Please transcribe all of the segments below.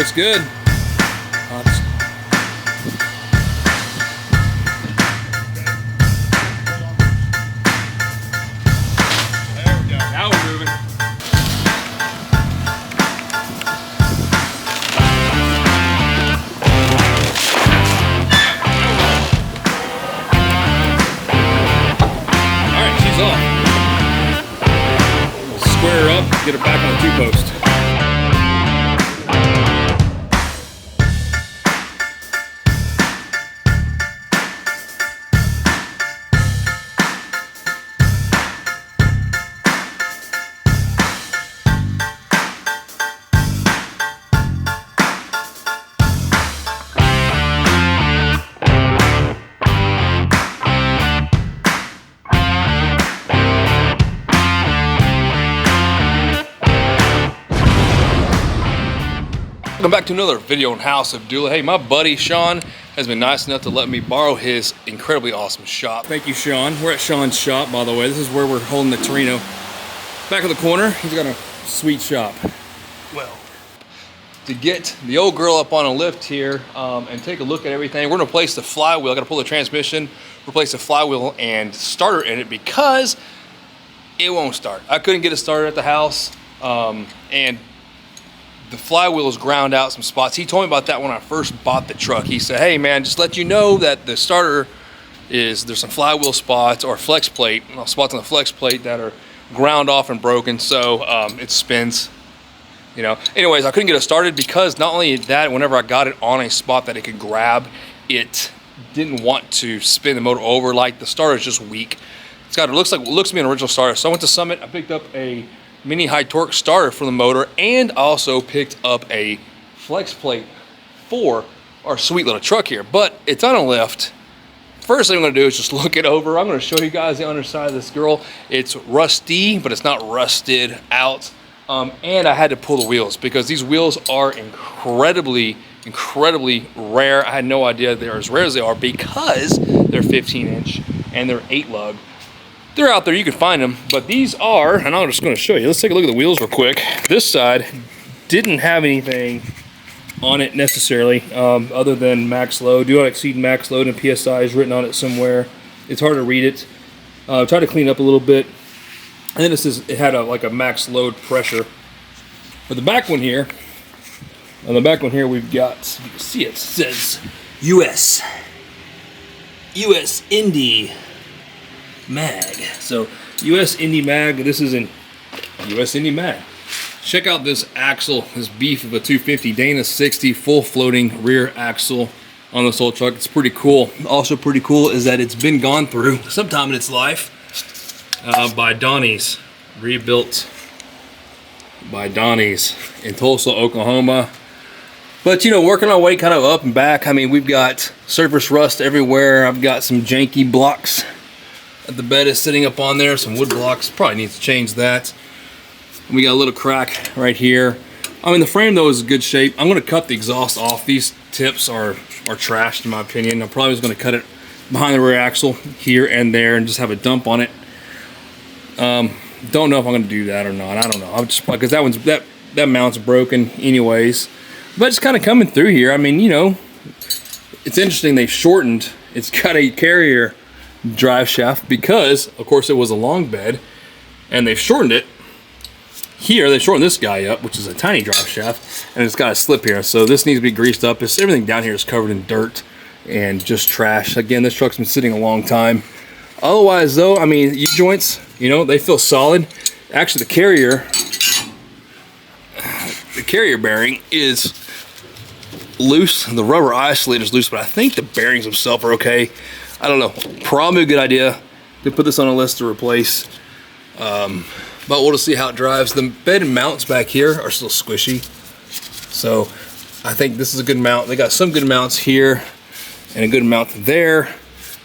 looks good. There we go. Now we're moving. Alright, she's off. Square her up, get her back on the two-post. Welcome back to another video on House of Duela. Hey, my buddy Sean has been nice enough to let me borrow his incredibly awesome shop. Thank you, Sean. We're at Sean's shop, by the way. This is where we're holding the Torino. Back of the corner, he's got a sweet shop. Well, to get the old girl up on a lift here and take a look at everything, we're gonna replace the flywheel. I gotta pull the transmission, replace the flywheel and starter in it because it won't start. I couldn't get it started at the house, and the flywheel is ground out some spots. He told me about that when I first bought the truck. He said, hey man, just let you know that the starter there's some flywheel spots or flex plate, spots on the flex plate that are ground off and broken, so it spins. You know, anyways, I couldn't get it started because not only that, whenever I got it on a spot that it could grab, it didn't want to spin the motor over. Like the starter is just weak. It looks to me an original starter. So I went to Summit, I picked up a mini high torque starter for the motor and also picked up a flex plate for our sweet little truck here, but it's on a lift. First thing I'm gonna do is just look it over. I'm gonna show you guys the underside of this girl. It's rusty, but it's not rusted out. And I had to pull the wheels because these wheels are incredibly rare. I had no idea they're as rare as they are because they're 15-inch and they're 8-lug. They're out there, you can find them, but these are, and I'm just gonna show you. Let's take a look at the wheels real quick. This side didn't have anything on it necessarily, other than max load. Do not exceed max load, and PSI is written on it somewhere. It's hard to read it. Try to clean it up a little bit. And then it had like a max load pressure. For the back one here, on the back one here, we've got, you can see it says US Indy mag. So US Indy mag, this is in US Indy mag. Check out this axle, this beef of a 250 Dana 60 full floating rear axle on this old truck. It's pretty cool. Also pretty cool is that it's been gone through sometime in its life by Donnie's, rebuilt by Donnie's in Tulsa, Oklahoma. But you know, working our way kind of up and back. I mean, we've got surface rust everywhere. I've got some janky blocks that the bed is sitting up on there, some wood blocks. Probably needs to change that. We got a little crack right here. I mean, the frame though is in good shape. I'm gonna cut the exhaust off. These tips are trashed in my opinion. I'm probably just gonna cut it behind the rear axle here and there and just have a dump on it. Don't know if I'm gonna do that or not. I don't know. I'm just, because that mount's broken anyways. But it's kind of coming through here. I mean, you know, it's interesting they shortened. It's got a carrier drive shaft because, of course, it was a long bed, and they've shortened it. Here, they shortened this guy up, which is a tiny drive shaft, and it's got a slip here. So this needs to be greased up. Everything down here is covered in dirt and just trash. Again, this truck's been sitting a long time. Otherwise, though, I mean, U-joints, you know, they feel solid. Actually, the carrier bearing is loose. The rubber isolator is loose, but I think the bearings themselves are okay. I don't know. Probably a good idea to put this on a list to replace. But we'll just see how it drives. The bed and mounts back here are still squishy, so I think this is a good mount. They got some good mounts here and a good mount there,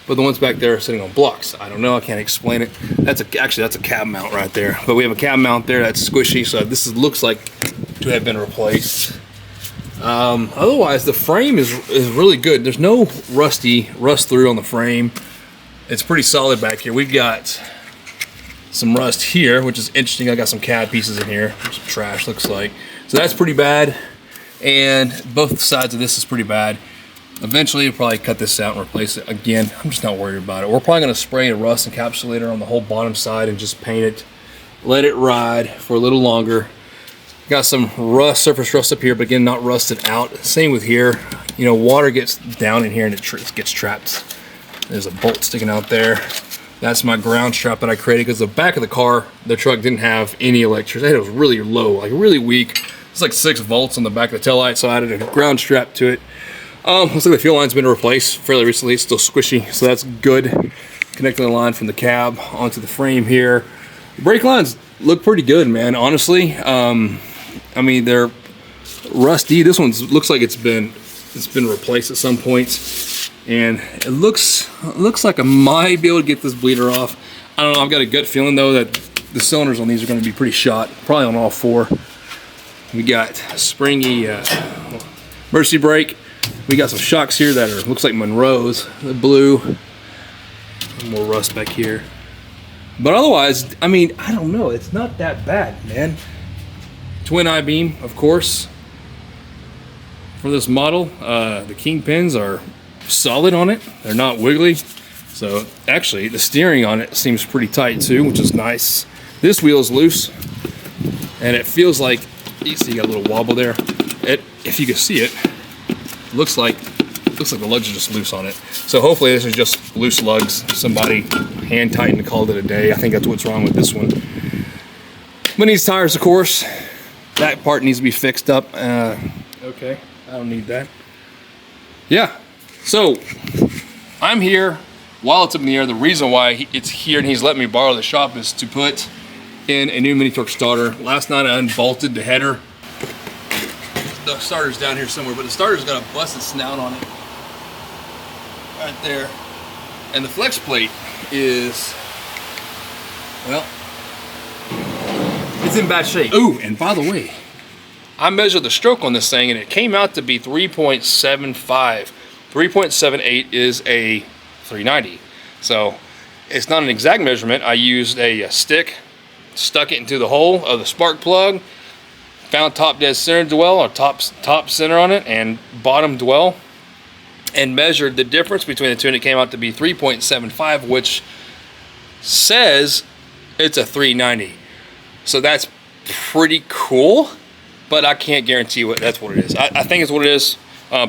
but the ones back there are sitting on blocks. I don't know. I can't explain it. Actually that's a cab mount right there. But we have a cab mount there that's squishy, so this looks like to have been replaced. Otherwise, the frame is really good. There's no rust through on the frame. It's pretty solid back here. We've got some rust here, which is interesting. I got some cab pieces in here. Some trash, looks like. So that's pretty bad. and both sides of this is pretty bad. Eventually we'll probably cut this out and replace it. Again, I'm just not worried about it. We're probably going to spray a rust encapsulator on the whole bottom side and just paint it, let it ride for a little longer. Got some rust, surface rust up here, but again, not rusted out. Same with here. You know, water gets down in here and it gets trapped. There's a bolt sticking out there. That's my ground strap that I created because the back of the car, the truck didn't have any electricity. It was really low, like really weak. It's like 6 volts on the back of the taillight, so I added a ground strap to it. Looks like the fuel line's been replaced fairly recently. It's still squishy, so that's good. Connecting the line from the cab onto the frame here. The brake lines look pretty good, man, honestly. I mean, they're rusty. This one looks like it's been replaced at some point, and it looks like I might be able to get this bleeder off. I don't know. I've got a gut feeling though that the cylinders on these are going to be pretty shot, probably on all 4. We got springy emergency brake. We got some shocks here that are looks like Monroe's, the blue. More rust back here, but otherwise, I mean, I don't know. It's not that bad, man. Twin I-beam, of course, for this model. The kingpins are solid on it. They're not wiggly. So actually, the steering on it seems pretty tight too, which is nice. This wheel is loose, and it feels like, you see, you got a little wobble there. If you can see it, looks like the lugs are just loose on it. So hopefully this is just loose lugs. Somebody hand tightened and called it a day. I think that's what's wrong with this one. But these tires, of course, that part needs to be fixed up. Okay, I don't need that. Yeah, so I'm here while it's up in the air. The reason why it's here and he's letting me borrow the shop is to put in a new mini torque starter. Last night I unbolted the header. The starter's down here somewhere, but the starter's got a busted snout on it. Right there. And the flex plate is, well, it's in bad shape. Ooh, and by the way, I measured the stroke on this thing and it came out to be 3.75. 3.78 is a 390. So it's not an exact measurement. I used a stick, stuck it into the hole of the spark plug, found top dead center dwell, or top center on it, and bottom dwell, and measured the difference between the two, and it came out to be 3.75, which says it's a 390. So that's pretty cool, but I can't guarantee that's what it is. I think it's what it is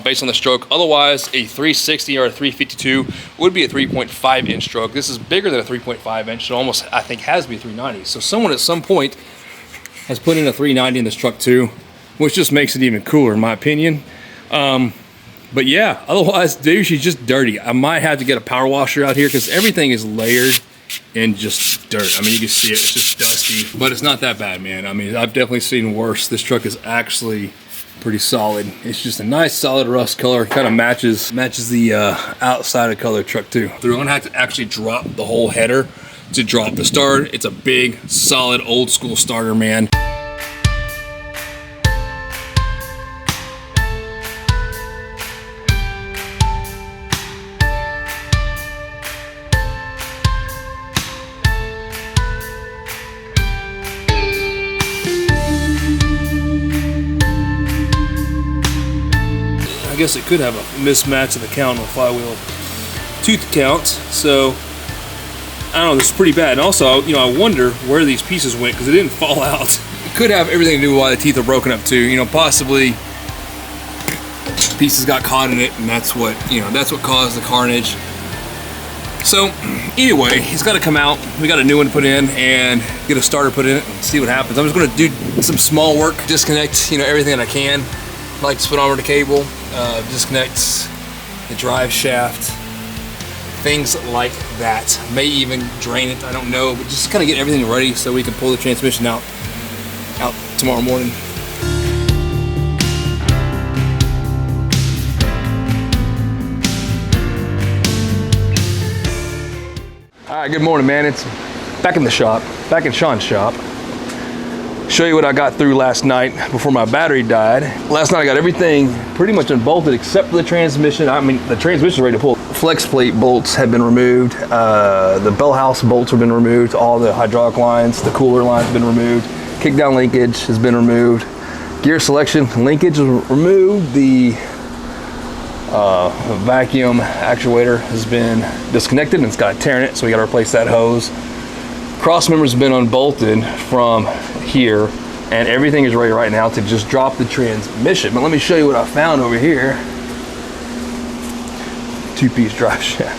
based on the stroke. Otherwise, a 360 or a 352 would be a 3.5 inch stroke. This is bigger than a 3.5 inch, so almost, I think, has to be a 390. So someone at some point has put in a 390 in this truck too, which just makes it even cooler in my opinion. But yeah, otherwise, dude, she's just dirty. I might have to get a power washer out here because everything is layered in just dirt. I mean, you can see it, it's just dusty, but it's not that bad, man. I mean, I've definitely seen worse. This truck is actually pretty solid. It's just a nice solid rust color, kind of matches the outside of color truck too. So we're gonna have to actually drop the whole header to drop the starter. It's a big, solid, old school starter, man. I guess it could have a mismatch of the count on the flywheel tooth count, so I don't know, this is pretty bad. And also, you know, I wonder where these pieces went because it didn't fall out. It could have everything to do with why the teeth are broken up too. You know, possibly pieces got caught in it, and that's what, you know, that's what caused the carnage. So either way, it's got to come out. We got a new one to put in and get a starter put in it and see what happens. I'm just going to do some small work, disconnect, you know, everything that I can. I like to put on the cable, disconnect the drive shaft, things like that. May even drain it, I don't know, but just kind of get everything ready so we can pull the transmission out tomorrow morning. All right, good morning, man. It's back in the shop, back in Sean's shop. Show you what I got through last night before my battery died. Last night I got everything pretty much unbolted except for the transmission. I mean, the transmission's ready to pull. Flex plate bolts have been removed. The bell house bolts have been removed. All the hydraulic lines, the cooler lines have been removed. Kickdown linkage has been removed. gear selection linkage was removed. The vacuum actuator has been disconnected and it's got a tear in it, so we got to replace that hose. Cross members have been unbolted from here, and everything is ready right now to just drop the transmission. But let me show you what I found over here. 2-piece drive shaft.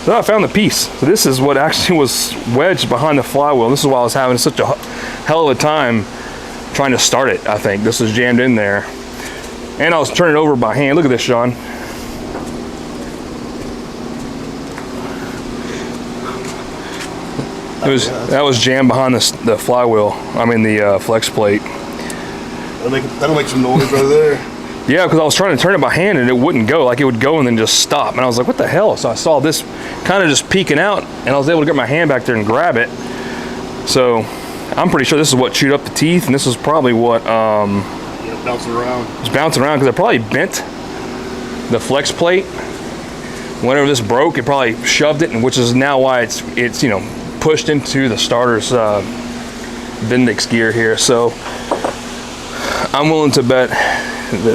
So I found the piece. So this is what actually was wedged behind the flywheel. This is why I was having such a hell of a time trying to start it. I think this was jammed in there. And I was turning it over by hand. Look at this, Sean. That was jammed behind the flywheel. I mean the flex plate. That'll make some noise right there. Yeah, because I was trying to turn it by hand and it wouldn't go. Like it would go and then just stop. And I was like, what the hell? So I saw this kind of just peeking out and I was able to get my hand back there and grab it. So I'm pretty sure this is what chewed up the teeth, and this is probably what yeah, bouncing around. It's bouncing around because it probably bent the flex plate. Whenever this broke, it probably shoved it, and which is now why it's you know, pushed into the starter's Bendix gear here. So I'm willing to bet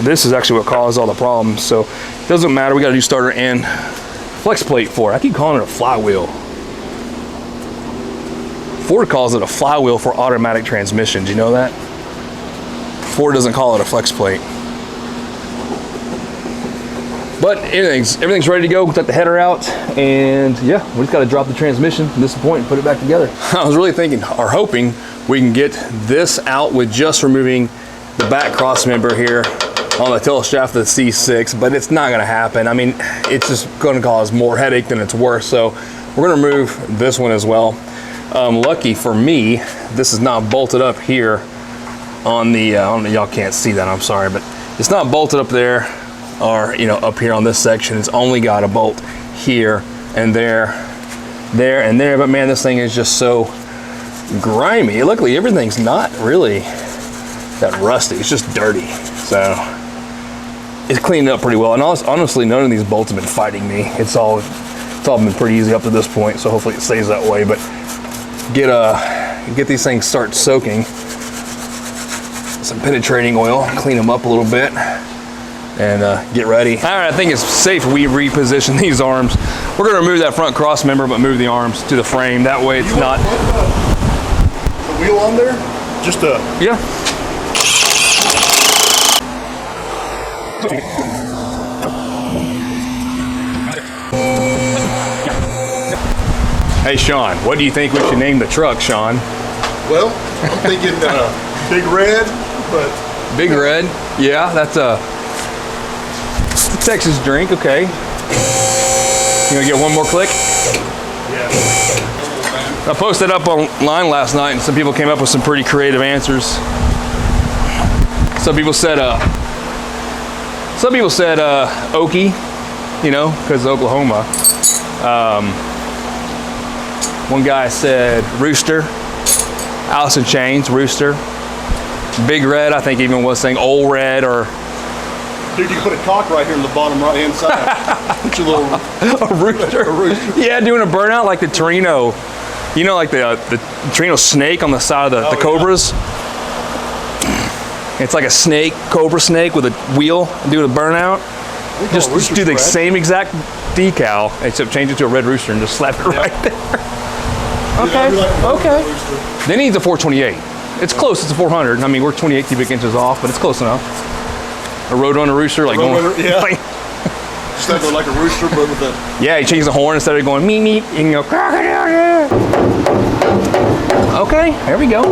this is actually what caused all the problems. So it doesn't matter, we got a new starter and flex plate for it. I keep calling it a flywheel. Ford calls it a flywheel for automatic transmissions. You know that? Ford doesn't call it a flex plate. But everything's ready to go. We got the header out, and yeah, we just got to drop the transmission at this point and put it back together. I was really thinking or hoping we can get this out with just removing the back cross member here on the tail shaft of the C6, but it's not going to happen. I mean, it's just going to cause more headache than it's worth. So we're going to remove this one as well. Lucky for me, this is not bolted up here on the, y'all can't see that, I'm sorry, but it's not bolted up there or, you know, up here on this section. It's only got a bolt here and there, there and there. But man, this thing is just so grimy. Luckily, everything's not really that rusty. It's just dirty. So it's cleaned up pretty well. And honestly, none of these bolts have been fighting me. It's all been pretty easy up to this point. So hopefully it stays that way. But get these things start soaking some penetrating oil, clean them up a little bit, and get ready. All right, I think it's safe we reposition these arms. We're gonna remove that front cross member, but move the arms to the frame. That way it's not. The wheel on there? Just a. Yeah. Hey Sean, what do you think we should name the truck, Sean? Well, I'm thinking Big Red, but... Big Red? Yeah, that's a Texas drink, okay. You gonna get one more click? Yeah. I posted up online last night and some people came up with some pretty creative answers. Some people said Okie, you know, because of Oklahoma. One guy said Rooster, Alice in Chains, Rooster. Big Red, I think even was saying Old Red or... Dude, you can put a cock right here in the bottom right hand side. Put your little... a rooster. A rooster. Yeah, doing a burnout like the Torino. You know, like the Torino snake on the side of the Cobras? Yeah. It's like a snake, Cobra snake with a wheel doing a burnout. Just do the same exact decal, except change it to a red rooster and just slap it right there. Okay, okay. Then he needs a 428. It's close, it's a 400. I mean, we're 28 cubic inches off, but it's close enough. A Roadrunner rooster, like going... Yeah. Like, instead of like a rooster, but with a... Yeah, he changes the horn instead of going meep meep, you can go crocodile, yeah. Okay, there we go.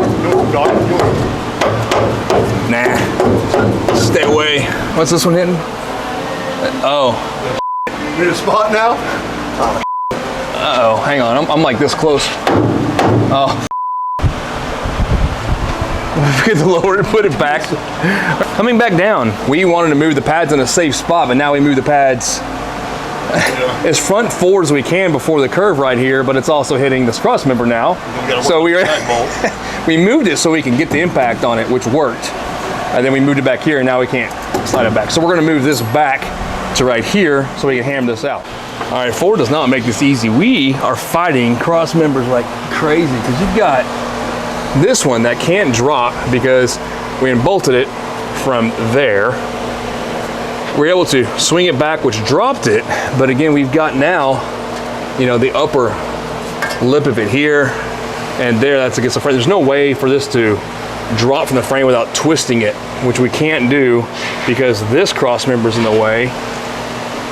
Nah, stay away. What's this one hitting? Oh. Need a spot now? Uh-oh, hang on, I'm like this close. Oh. We get to lower it, put it back. Coming back down, we wanted to move the pads in a safe spot, but now we move the pads as front forward as we can before the curve right here, but it's also hitting this cross member now. So we moved it so we can get the impact on it, which worked. And then we moved it back here, and now we can't slide it back. So we're gonna move this back to right here so we can hammer this out. All right, Ford does not make this easy. We are fighting cross members like crazy because you've got this one that can't drop because We unbolted it from there. We're able to swing it back, which dropped it. But again, we've got now, you know, the upper lip of it here and there, that's against the frame. There's no way for this to drop from the frame without twisting it, which we can't do because this cross member's in the way.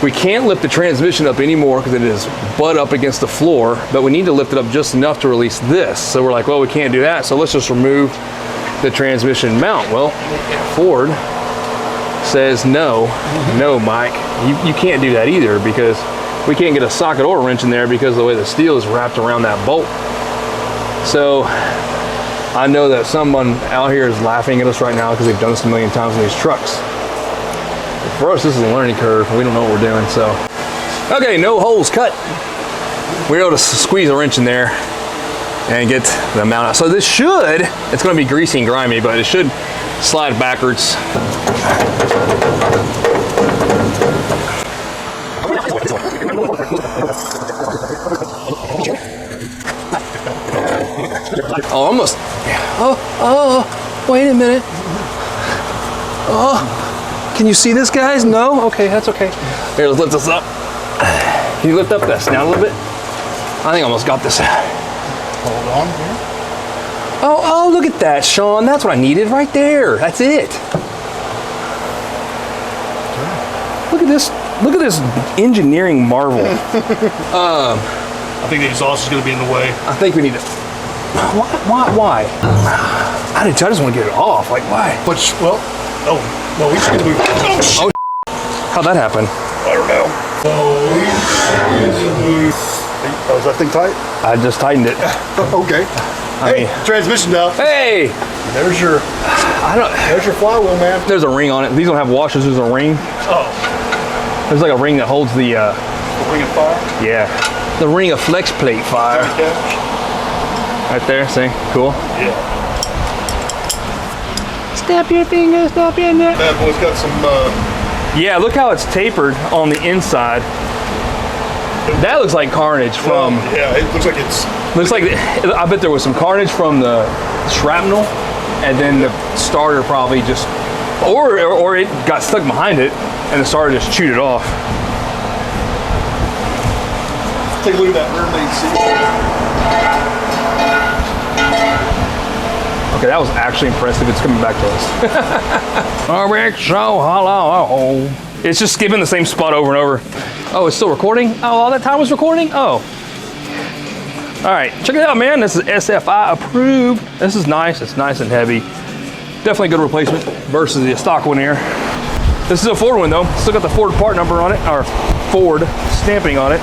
We can't lift the transmission up anymore because it is butt up against the floor, but we need to lift it up just enough to release this. So we're like, well, we can't do that, so let's just remove the transmission mount. Well, Ford says no, no, Mike, you can't do that either because we can't get a socket or a wrench in there because of the way the steel is wrapped around that bolt. So I know that someone out here is laughing at us right now because they've done this a million times in these trucks. But for us, this is a learning curve. We don't know what we're doing, so. Okay, no holes cut. We're able to squeeze a wrench in there and get the mount out. So this should, it's gonna be greasy and grimy, but it should slide backwards. Oh, almost. Oh, wait a minute. Oh, can you see this, guys? No? Okay, that's okay. Here, let's lift this up. Can you lift up this now a little bit? I think I almost got this. Hold on here. Oh, look at that, Sean. That's what I needed right there. That's it. Look at this. Look at this engineering marvel. I think the exhaust is going to be in the way. I think we need to. Why? I just want to get it off. Like, why? Which, well, oh, no, we just going to move. Oh, how'd that happen? I don't know. Oh, is that thing tight? I just tightened it. Okay. Hey, transmission now. Hey! There's your flywheel, man. There's a ring on it. These don't have washers. There's a ring. Oh. There's like a ring that holds the. The ring of fire? Yeah. The ring of flex plate fire. Okay. Right there, see? Cool. Yeah. Snap your fingers, snap your neck. That boy's got some, Yeah, look how it's tapered on the inside. That looks like carnage from... yeah, it looks like it's... Looks like, I bet there was some carnage from the shrapnel, and then the starter probably just... Or it got stuck behind it, and the starter just chewed it off. Take a look at that rear main seat. Okay, that was actually impressive. It's coming back to us. It's just skipping the same spot over and over. Oh, it's still recording? Oh, all that time was recording? Oh. All right, check it out, man. This is SFI approved. This is nice. It's nice and heavy. Definitely a good replacement versus the stock one here. This is a Ford one, though. Still got the Ford part number on it, or Ford stamping on it.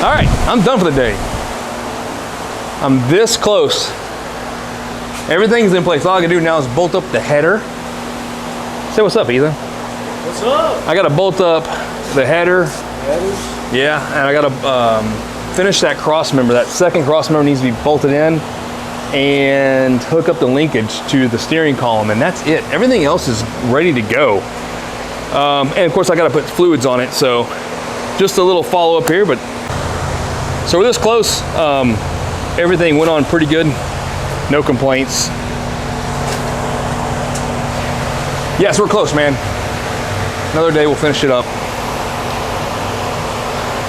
All right, I'm done for the day. I'm this close. Everything's in place. All I can do now is bolt up the header. Say what's up, Ethan. What's up? I gotta bolt up the header. Headers? Yeah, and I gotta finish that cross member. That second cross member needs to be bolted in and hook up the linkage to the steering column, and that's it. Everything else is ready to go. And of course I gotta put fluids on it, so just a little follow up here, but so we're this close. Everything went on pretty good. No complaints. Yes, we're close, man. Another day, we'll finish it up.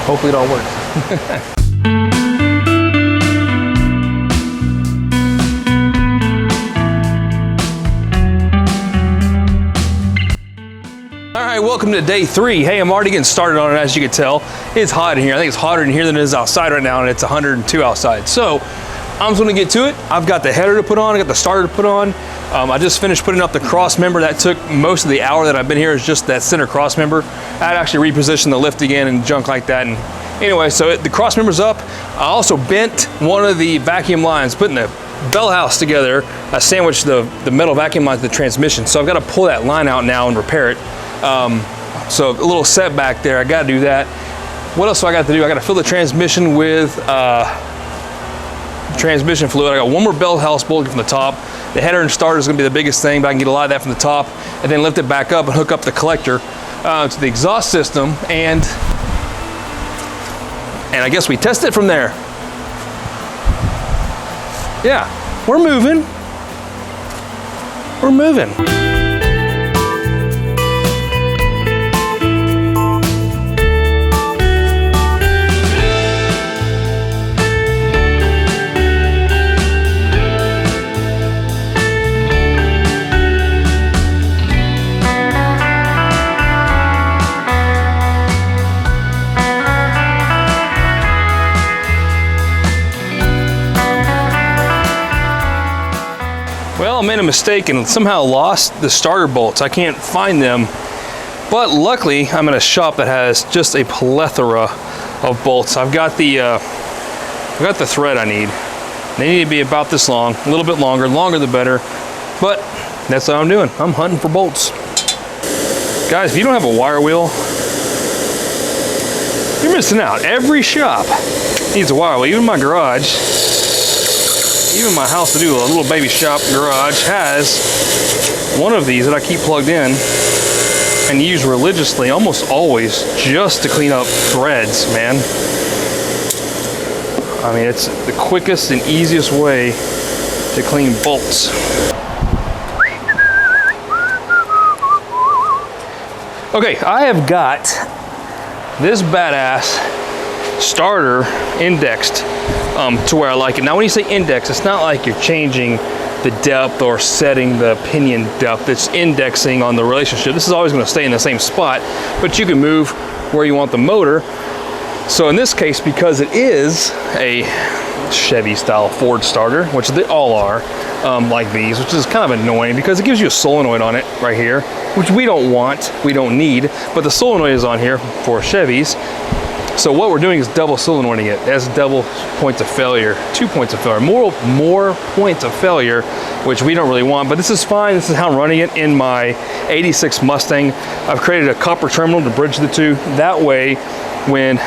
Hopefully it all works. All right, welcome to day 3. Hey, I'm already getting started on it, as you can tell. It's hot in here. I think it's hotter in here than it is outside right now, and it's 102 outside. So I'm just gonna get to it. I've got the header to put on, I got the starter to put on. I just finished putting up the cross member. That took most of the hour that I've been here, is just that center cross member. I'd actually repositioned the lift again and junk like that. And anyway, so the cross member's up. I also bent one of the vacuum lines, putting the bell house together. I sandwiched the metal vacuum line to the transmission. So I've got to pull that line out now and repair it. So a little setback there. I got to do that. What else do I got to do? I got to fill the transmission with transmission fluid. I got one more bell house bolt from the top. The header and starter is gonna be the biggest thing, but I can get a lot of that from the top and then lift it back up and hook up the collector to the exhaust system, and I guess we test it from there. Yeah, we're moving. We're moving. Well, I made a mistake and somehow lost the starter bolts. I can't find them, but luckily I'm in a shop that has just a plethora of bolts. I've got the thread I need. They need to be about this long, a little bit longer. Longer the better, but that's what I'm doing. I'm hunting for bolts. Guys, if you don't have a wire wheel, you're missing out. Every shop needs a wire wheel, even my garage. Even my house to do a little baby shop garage has one of these that I keep plugged in and use religiously, almost always, just to clean up threads, man. I mean, it's the quickest and easiest way to clean bolts. Okay, I have got this badass starter indexed to where I like it. Now, when you say index, it's not like you're changing the depth or setting the pinion depth. It's indexing on the relationship. This is always going to stay in the same spot, but you can move where you want the motor. So in this case, because it is a Chevy style Ford starter, which they all are, like these, which is kind of annoying because it gives you a solenoid on it right here, which we don't want, we don't need, but the solenoid is on here for Chevys. So what we're doing is double solenoiding it. That's double points of failure, 2 points of failure, more points of failure, which we don't really want, but this is fine. This is how I'm running it in my 86 Mustang. I've created a copper terminal to bridge the two. That way, when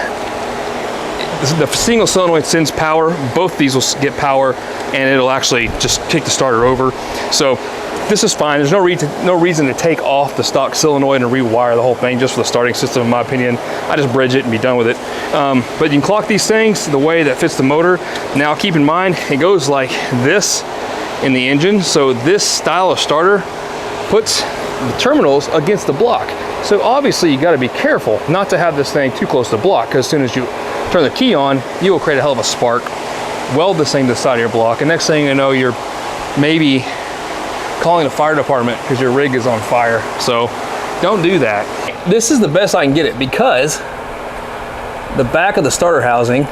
the single solenoid sends power, both these will get power and it'll actually just kick the starter over. So this is fine. There's no reason to take off the stock solenoid and rewire the whole thing just for the starting system, in my opinion. I just bridge it and be done with it. But you can clock these things the way that fits the motor. Now keep in mind, it goes like this in the engine. So this style of starter puts the terminals against the block. So obviously you gotta be careful not to have this thing too close to the block, because as soon as you turn the key on, you will create a hell of a spark. Weld this thing to the side of your block, and next thing you know, you're maybe calling the fire department because your rig is on fire. So don't do that. This is the best I can get it because the back of the starter housing,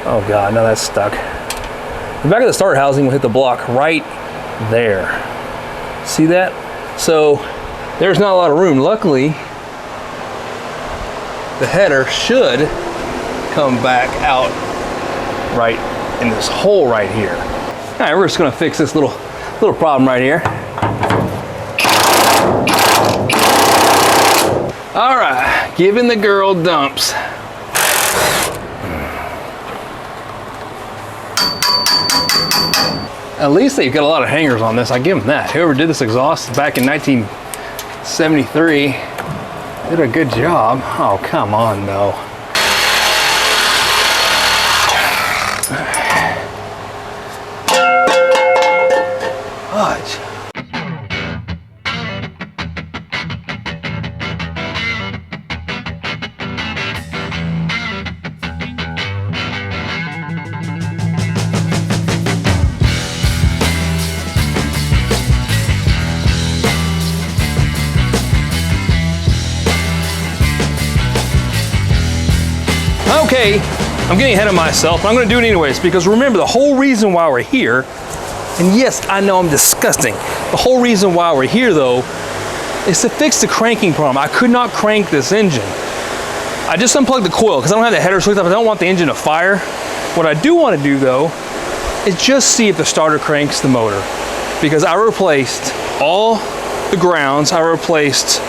oh God, no, that's stuck. The back of the starter housing will hit the block right there. See that? So there's not a lot of room. Luckily, the header should come back out right in this hole right here. All right, we're just gonna fix this little problem right here. All right, giving the girl dumps. At least they've got a lot of hangers on this. I give them that. Whoever did this exhaust back in 1973 did a good job. Oh, come on, though. Fudge. Okay, I'm getting ahead of myself. I'm gonna do it anyways, because remember, the whole reason why we're here, and yes, I know I'm disgusting, the whole reason why we're here though, is to fix the cranking problem. I could not crank this engine. I just unplugged the coil because I don't have the header hooked up. I don't want the engine to fire. What I do want to do though, is just see if the starter cranks the motor. Because I replaced all the grounds, I replaced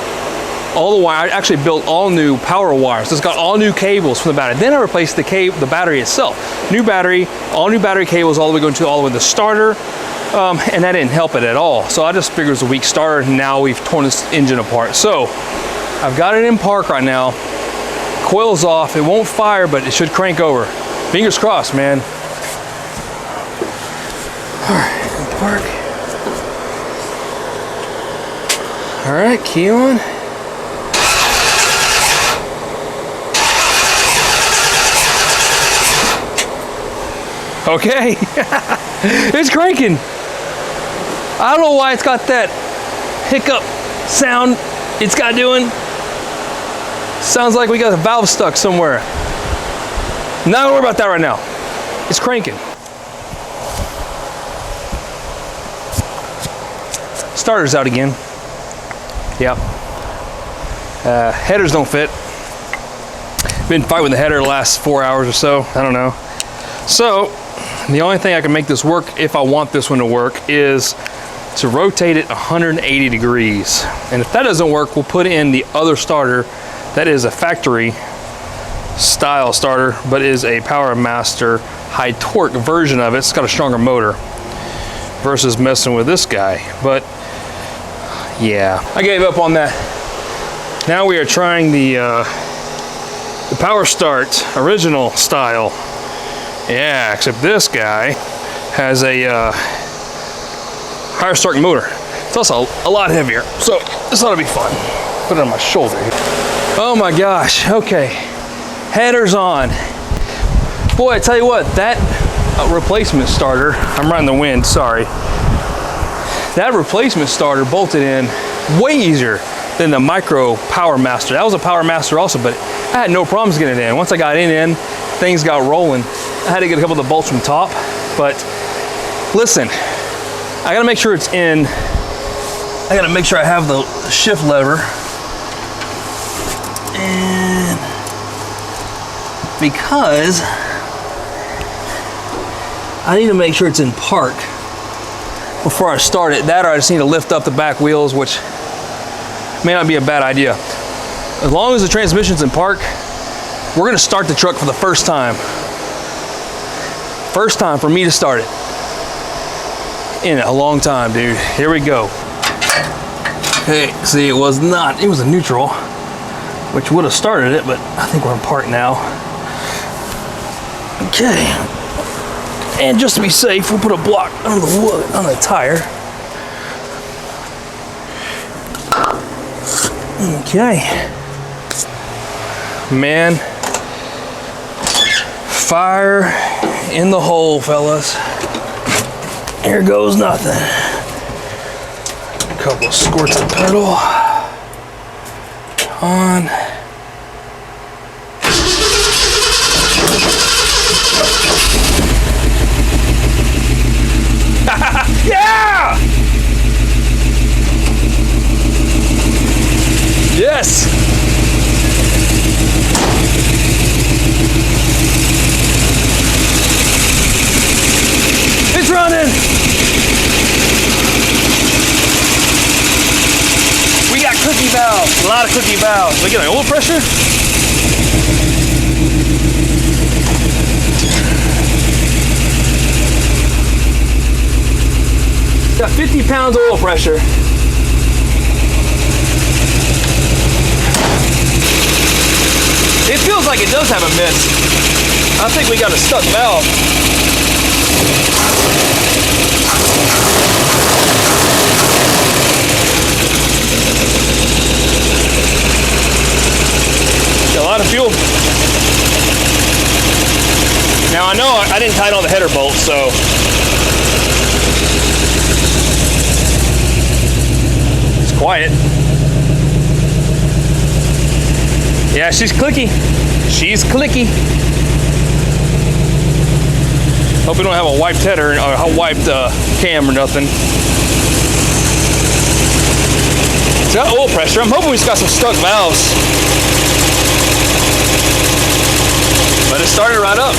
all the wire. I actually built all new power wires. It's got all new cables from the battery. Then I replaced the battery itself. New battery, all new battery cables all the way going to all the way to the starter. And that didn't help it at all. So I just figured it was a weak starter, and now we've torn this engine apart. So I've got it in park right now. Coil's off. It won't fire, but it should crank over. Fingers crossed, man. All right, in park. All right, key on. Okay, it's cranking. I don't know why it's got that hiccup sound it's got doing. Sounds like we got a valve stuck somewhere. Not gonna worry about that right now. It's cranking. Starter's out again. Yep. Headers don't fit. Been fighting with the header the last 4 hours or so. I don't know. So the only thing I can make this work, if I want this one to work, is to rotate it 180 degrees. And if that doesn't work, we'll put in the other starter. That is a factory style starter, but is a Power Master high torque version of it. It's got a stronger motor versus messing with this guy. But yeah, I gave up on that. Now we are trying the Power Start original style. Yeah, except this guy has a higher starting motor. It's also a lot heavier, so this ought to be fun. Put it on my shoulder here. Oh my gosh, okay. Headers on. Boy, I tell you what, that replacement starter, I'm right in the wind, sorry. That replacement starter bolted in way easier than the Micro Power Master. That was a Power Master also, but I had no problems getting it in. Once I got it in, things got rolling. I had to get a couple of the bolts from top, but listen, I gotta make sure it's in. I gotta make sure I have the shift lever. And because I need to make sure it's in park before I start it. That or I just need to lift up the back wheels, which may not be a bad idea. As long as the transmission's in park, we're gonna start the truck for the first time. First time for me to start it in a long time, dude. Here we go. Okay, see, it was a neutral, which would have started it, but I think we're in park now. Okay. And just to be safe, we'll put a block on the wood, on the tire. Okay. Man, fire in the hole, fellas. Here goes nothing. A couple of squirts of petrol on. Yeah! Yes! It's running! We got cookie valves, a lot of cookie valves. We get an oil pressure? Got 50 pounds oil pressure. It feels like it does have a miss. I think we got a stuck valve. Got a lot of fuel. Now I know I didn't tighten all the header bolts, so it's quiet. Yeah, she's clicky. She's clicky. Hope we don't have a wiped header or a wiped cam or nothing. It's got oil pressure. I'm hoping we've got some stuck valves. But it started right up.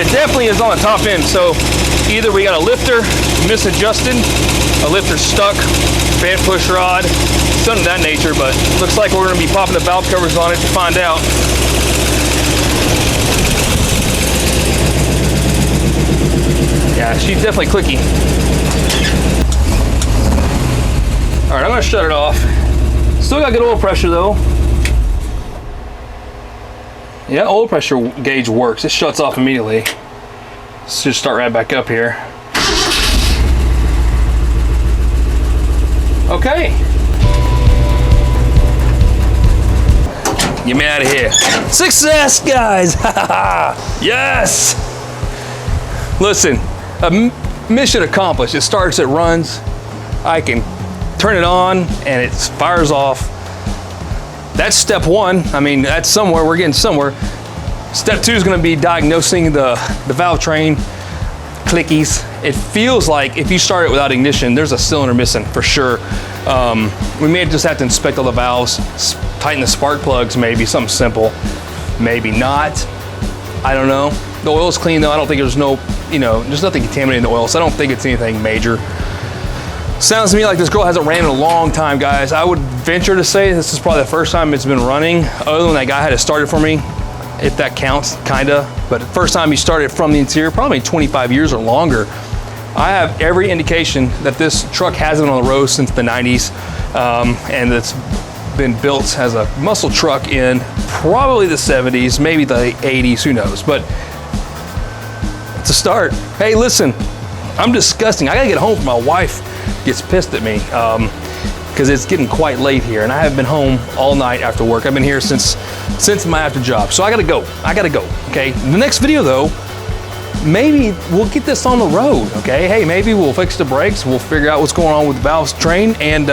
it definitely is on the top end. So either we got a lifter misadjusted, a lifter stuck, fan push rod, something of that nature, but looks like we're gonna be popping the valve covers on it to find out. Yeah, she's definitely clicky. All right, I'm gonna shut it off. Still got good oil pressure though. Yeah, oil pressure gauge works. It shuts off immediately. Let's just start right back up here. Okay. Get me out of here. Success, guys! Yes! Listen, mission accomplished. It starts, it runs. I can turn it on and it fires off. That's step one. I mean, that's somewhere, we're getting somewhere. Step two is gonna be diagnosing the valve train clickies. It feels like if you start it without ignition, there's a cylinder missing for sure. We may just have to inspect all the valves, tighten the spark plugs, maybe something simple, maybe not. I don't know. The oil's clean though. I don't think there's no, there's nothing contaminating the oil, so I don't think it's anything major. Sounds to me like this girl hasn't ran in a long time, guys. I would venture to say this is probably the first time it's been running, other than that guy had it started for me, if that counts, kinda. But the first time he started from the interior, probably 25 years or longer. I have every indication that this truck has been on the road since the 90s, and it's been built as a muscle truck in probably the 70s, maybe the 80s, who knows. But it's a start. Hey, listen, I'm disgusting. I gotta get home before my wife gets pissed at me, because it's getting quite late here, and I have been home all night after work. I've been here since my after job, so I gotta go, okay? The next video though, maybe we'll get this on the road, okay? Hey, maybe we'll fix the brakes, we'll figure out what's going on with the valves train, and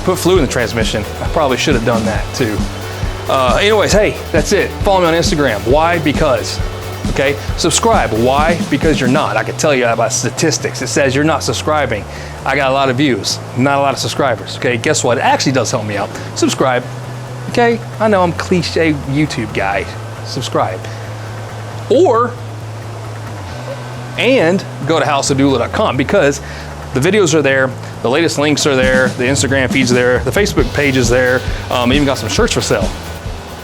put fluid in the transmission. I probably should have done that too. Anyways, hey, that's it. Follow me on Instagram. Why? Because. Okay, subscribe. Why? Because you're not. I can tell you about statistics. It says you're not subscribing. I got a lot of views, not a lot of subscribers. Okay, guess what? It actually does help me out. Subscribe. Okay, I know I'm cliche YouTube guy. Subscribe. And go to houseofdoula.com, because the videos are there, the latest links are there, the Instagram feeds are there, the Facebook page is there. Even got some shirts for sale.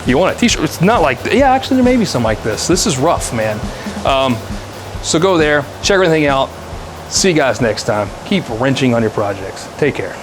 You want a t-shirt? It's not like, yeah, actually there may be some like this. This is rough, man. So go there, check everything out. See you guys next time. Keep wrenching on your projects. Take care.